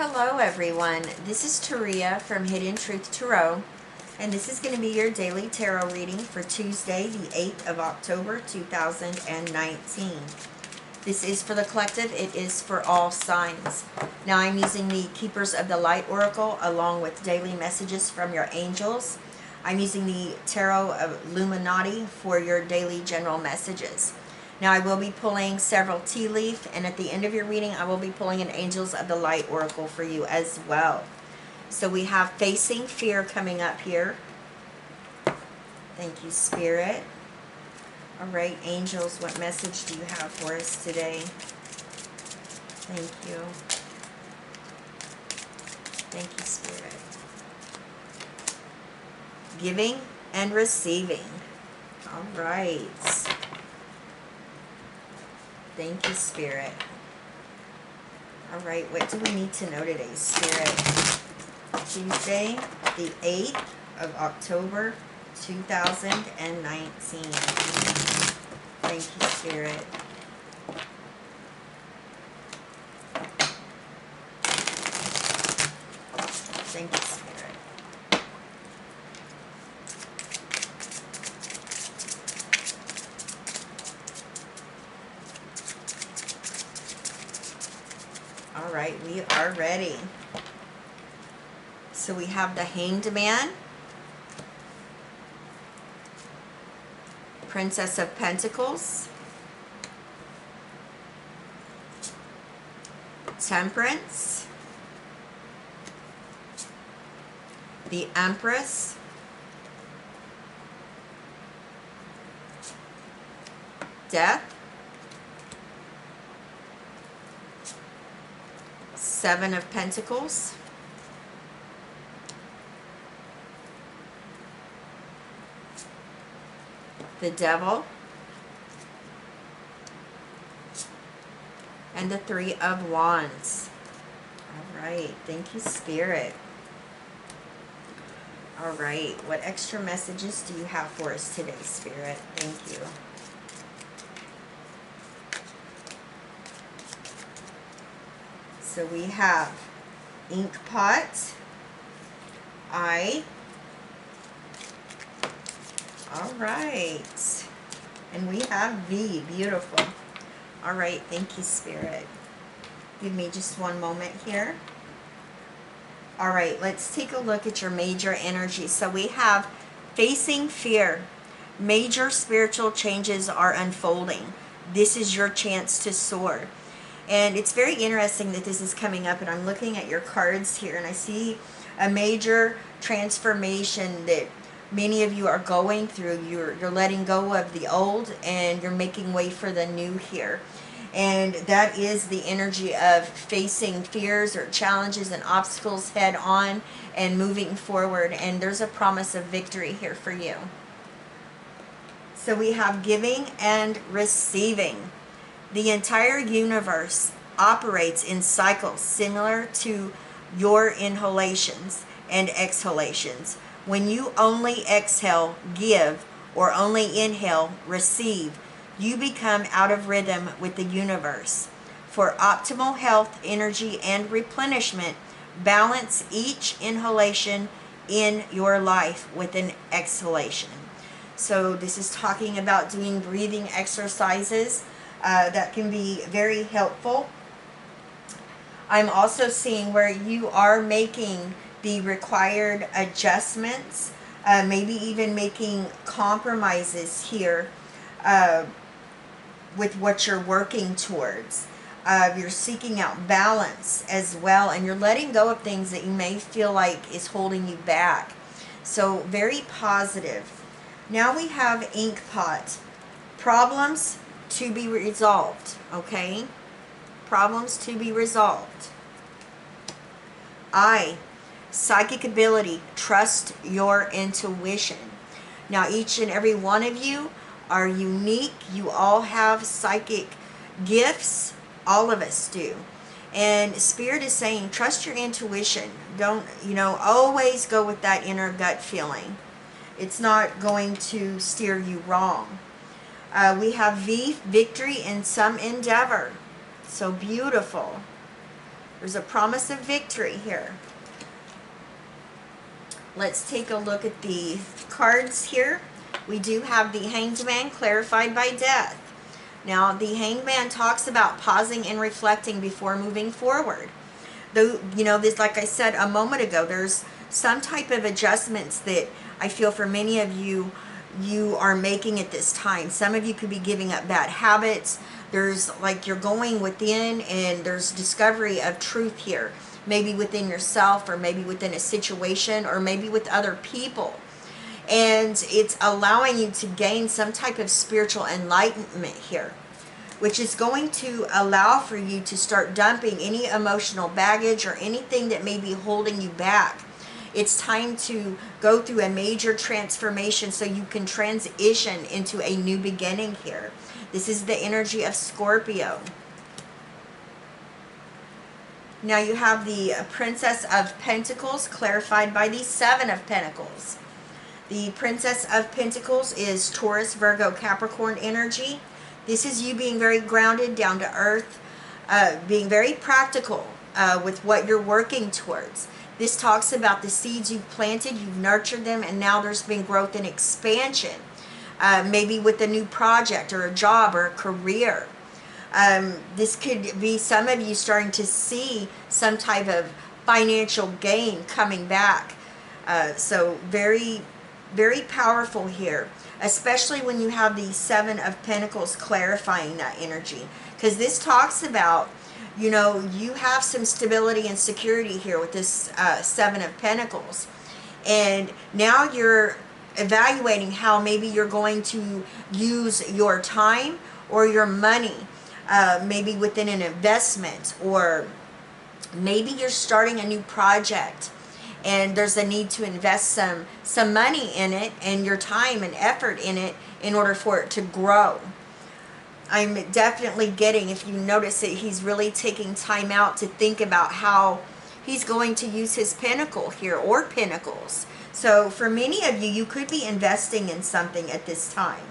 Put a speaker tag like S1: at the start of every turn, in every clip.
S1: Hello everyone, this is TARIA from Hidden Truth Tarot, and this is going to be your daily tarot reading for Tuesday, the 8th of October, 2019. This is for the collective, it is for all signs. Now I'm using the Keepers of the Light Oracle along with daily messages from your angels. I'm using the Tarot of Illuminati for your daily general messages. Now I will be pulling several tea leaf, and at the end of your reading I will be pulling an Angels of the Light Oracle for you as well. So we have Facing Fear coming up here. Thank you, Spirit. Alright, angels, what message do you have for us today? Thank you. Thank you, Spirit. Giving and receiving. Alright. Thank you, Spirit. Alright, what do we need to know today, Spirit? Tuesday, the 8th of October, 2019. Thank you, Spirit. Thank you, Spirit. All right, we are ready. So we have the Hanged Man, Princess of Pentacles, Temperance, the Empress, Death, Seven of Pentacles, the Devil, and the Three of Wands. All right, thank you, Spirit. All right, what extra messages do you have for us today, Spirit? Thank you. So we have Ink Pot, I. All right. And we have V. Beautiful. All right. Thank you, Spirit. Give me just one moment here. All right. Let's take a look at your major energy. So we have Facing Fear. Major spiritual changes are unfolding. This is your chance to soar. And it's very interesting that this is coming up, and I'm looking at your cards here, and I see a major transformation that many of you are going through. You're letting go of the old, and you're making way for the new here. And that is the energy of facing fears or challenges and obstacles head on and moving forward. And there's a promise of victory here for you. So we have giving and receiving. The entire universe operates in cycles similar to your inhalations and exhalations. When you only exhale, give, or only inhale, receive, you become out of rhythm with the universe. For optimal health, energy, and replenishment, balance each inhalation in your life with an exhalation. So this is talking about doing breathing exercises. That can be very helpful. I'm also seeing where you are making the required adjustments, maybe even making compromises here with what you're working towards. You're seeking out balance as well, and you're letting go of things that you may feel like is holding you back. So very positive. Now we have Ink Pot. Problems to be resolved, okay? Problems to be resolved. I, psychic ability, trust your intuition. Now each and every one of you are unique. You all have psychic gifts. All of us do. And Spirit is saying, trust your intuition. Don't, always go with that inner gut feeling. It's not going to steer you wrong. We have V, victory in some endeavor. So beautiful. There's a promise of victory here. Let's take a look at the cards here. We do have the Hanged Man clarified by death. Now, the Hanged Man talks about pausing and reflecting before moving forward. Though, you know, this, like I said a moment ago, there's some type of adjustments that I feel for many of you, you are making at this time. Some of you could be giving up bad habits. There's like you're going within, and there's discovery of truth here. Maybe within yourself, or maybe within a situation, or maybe with other people. And it's allowing you to gain some type of spiritual enlightenment here, which is going to allow for you to start dumping any emotional baggage or anything that may be holding you back. It's time to go through a major transformation so you can transition into a new beginning here. This is the energy of Scorpio. Now you have the Princess of Pentacles clarified by the Seven of Pentacles. The Princess of Pentacles is Taurus, Virgo, Capricorn energy. This is you being very grounded, down to earth, being very practical with what you're working towards. This talks about the seeds you've planted, you've nurtured them, and now there's been growth and expansion. Maybe with a new project or a job or a career. This could be some of you starting to see some type of financial gain coming back. So very, very powerful here, especially when you have the Seven of Pentacles clarifying that energy. Because this talks about, you know, you have some stability and security here with this Seven of Pentacles. And now you're evaluating how maybe you're going to use your time or your money, maybe within an investment, or maybe you're starting a new project and there's a need to invest some money in it and your time and effort in it in order for it to grow. I'm definitely getting, if you notice it, he's really taking time out to think about how he's going to use his pentacle here, or pentacles. So for many of you, you could be investing in something at this time.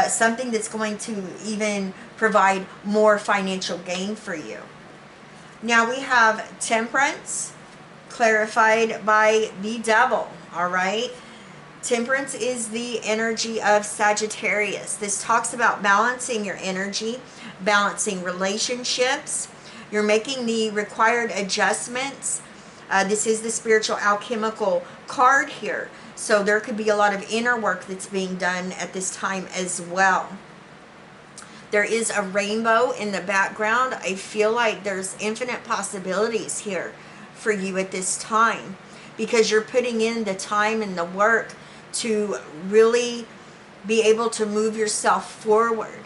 S1: Something that's going to even provide more financial gain for you. Now we have Temperance clarified by the Devil, all right? Temperance is the energy of Sagittarius. This talks about balancing your energy, balancing relationships. You're making the required adjustments. This is the spiritual alchemical card here. So there could be a lot of inner work that's being done at this time as well. There is a rainbow in the background. I feel like there's infinite possibilities here for you at this time, because you're putting in the time and the work to really be able to move yourself forward.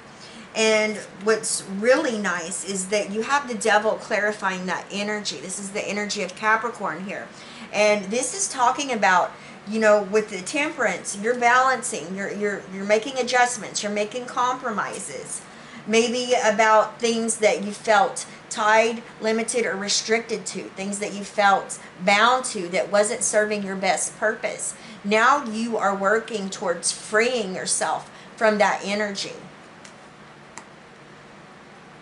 S1: And what's really nice is that you have the Devil clarifying that energy. This is the energy of Capricorn here. And this is talking about, you know, with the Temperance, you're balancing, you're making adjustments, you're making compromises. Maybe about things that you felt tied, limited, or restricted to. Things that you felt bound to that wasn't serving your best purpose. Now you are working towards freeing yourself from that energy.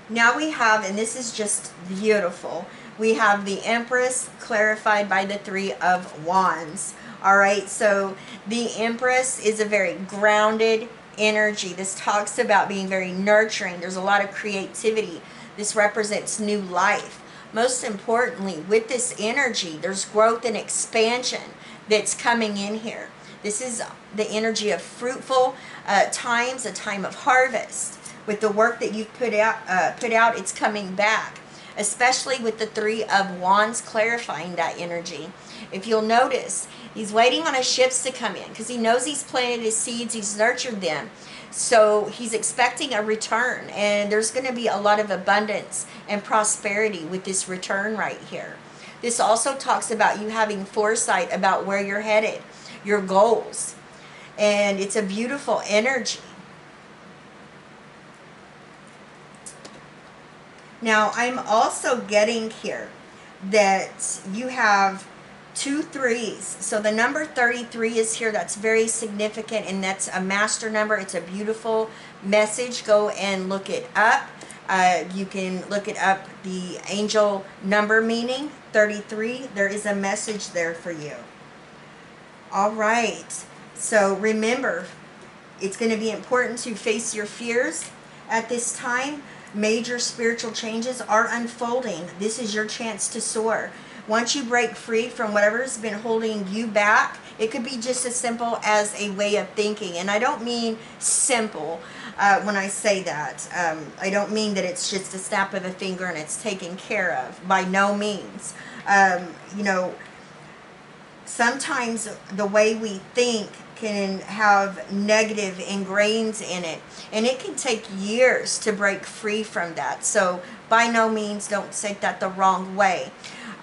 S1: Now we have, and this is just beautiful, we have the Empress clarified by the Three of Wands. All right, so the Empress is a very grounded energy. This talks about being very nurturing. There's a lot of creativity. This represents new life. Most importantly, with this energy, there's growth and expansion that's coming in here. This is the energy of fruitful times, a time of harvest. With the work that you've put out, it's coming back, especially with the Three of Wands clarifying that energy. If you'll notice, he's waiting on his shifts to come in because he knows he's planted his seeds, he's nurtured them. So he's expecting a return, and there's going to be a lot of abundance and prosperity with this return right here. This also talks about you having foresight about where you're headed, your goals, and it's a beautiful energy. Now, I'm also getting here that you have 2 3s. So the number 33 is here. That's very significant, and that's a master number. It's a beautiful message. Go and look it up. You can look it up, the angel number meaning, 33. There is a message there for you. All right. So remember, it's going to be important to face your fears at this time. Major spiritual changes are unfolding. This is your chance to soar. Once you break free from whatever has been holding you back, it could be just as simple as a way of thinking. And I don't mean simple when I say that. I don't mean that it's just a snap of a finger and it's taken care of. By no means. You know, sometimes the way we think can have negative ingrains in it, and it can take years to break free from that. So by no means don't take that the wrong way.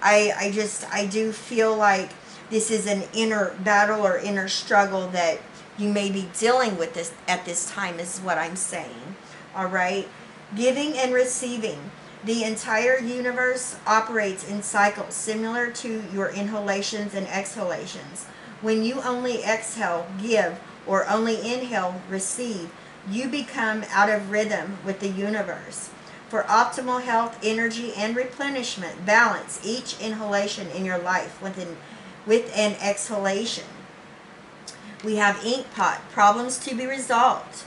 S1: I do feel like this is an inner battle or inner struggle that you may be dealing with this at this time, is what I'm saying. All right, giving and receiving. The entire universe operates in cycles similar to your inhalations and exhalations. When you only exhale, give, or only inhale, receive, you become out of rhythm with the universe. For optimal health, energy, and replenishment, balance each inhalation in your life with an exhalation. We have ink pot, problems to be resolved.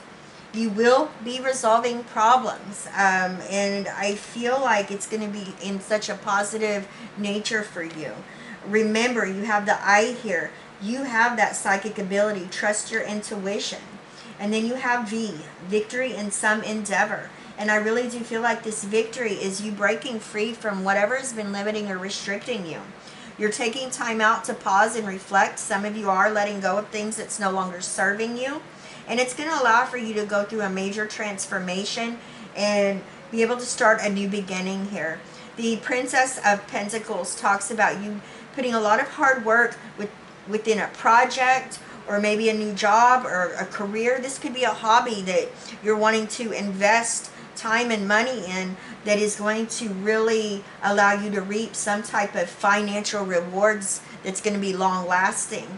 S1: You will be resolving problems, and I feel like it's going to be in such a positive nature for you. Remember, you have the I here. You have that psychic ability. Trust your intuition. And then you have V, victory in some endeavor. And I really do feel like this victory is you breaking free from whatever has been limiting or restricting you. You're taking time out to pause and reflect. Some of you are letting go of things that's no longer serving you. And it's going to allow for you to go through a major transformation and be able to start a new beginning here. The Princess of Pentacles talks about you putting a lot of hard work within a project, or maybe a new job or a career. This could be a hobby that you're wanting to invest time and money in, that is going to really allow you to reap some type of financial rewards that's going to be long lasting.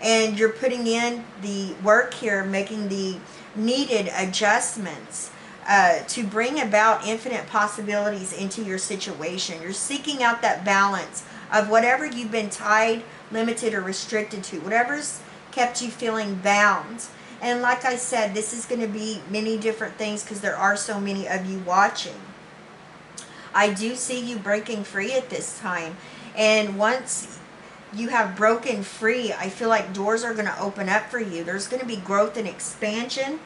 S1: And you're putting in the work here, making the needed adjustments to bring about infinite possibilities into your situation. You're seeking out that balance of whatever you've been tied, limited, or restricted to, whatever's kept you feeling bound. And like I said, this is going to be many different things because there are so many of you watching. I do see you breaking free at this time. And once you have broken free, I feel like doors are going to open up for you. There's going to be growth and expansion,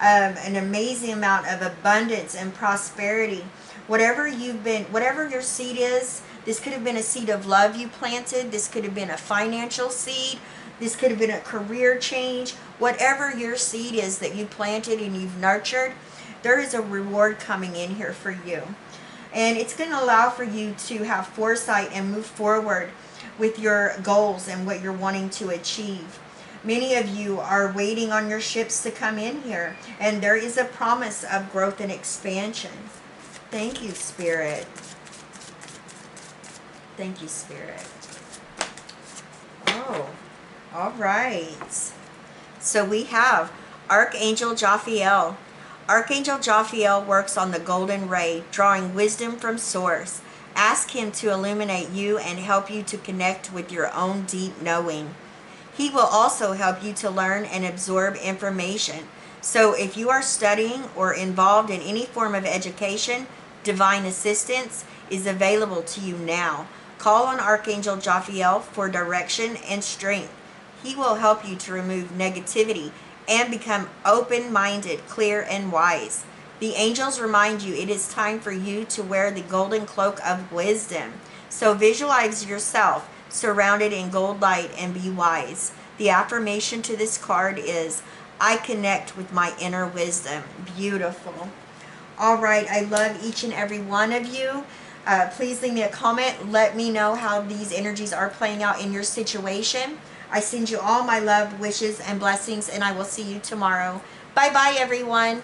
S1: an amazing amount of abundance and prosperity. Whatever your seed is, this could have been a seed of love you planted. This could have been a financial seed. This could have been a career change. Whatever your seed is that you planted and you've nurtured, there is a reward coming in here for you. And it's going to allow for you to have foresight and move forward with your goals and what you're wanting to achieve. Many of you are waiting on your ships to come in here, and there is a promise of growth and expansion. Thank you, Spirit. Thank you, Spirit. Oh, all right. So we have Archangel Jophiel. Archangel Jophiel works on the golden ray, drawing wisdom from source. Ask him to illuminate you and help you to connect with your own deep knowing. He will also help you to learn and absorb information. So if you are studying or involved in any form of education, divine assistance is available to you now. Call on Archangel Jophiel for direction and strength. He will help you to remove negativity and become open-minded, clear, and wise. The angels remind you it is time for you to wear the golden cloak of wisdom. So visualize yourself surrounded in gold light and be wise. The affirmation to this card is, I connect with my inner wisdom. Beautiful. All right, I love each and every one of you. Please leave me a comment. Let me know how these energies are playing out in your situation. I send you all my love, wishes, and blessings, and I will see you tomorrow. Bye-bye, everyone.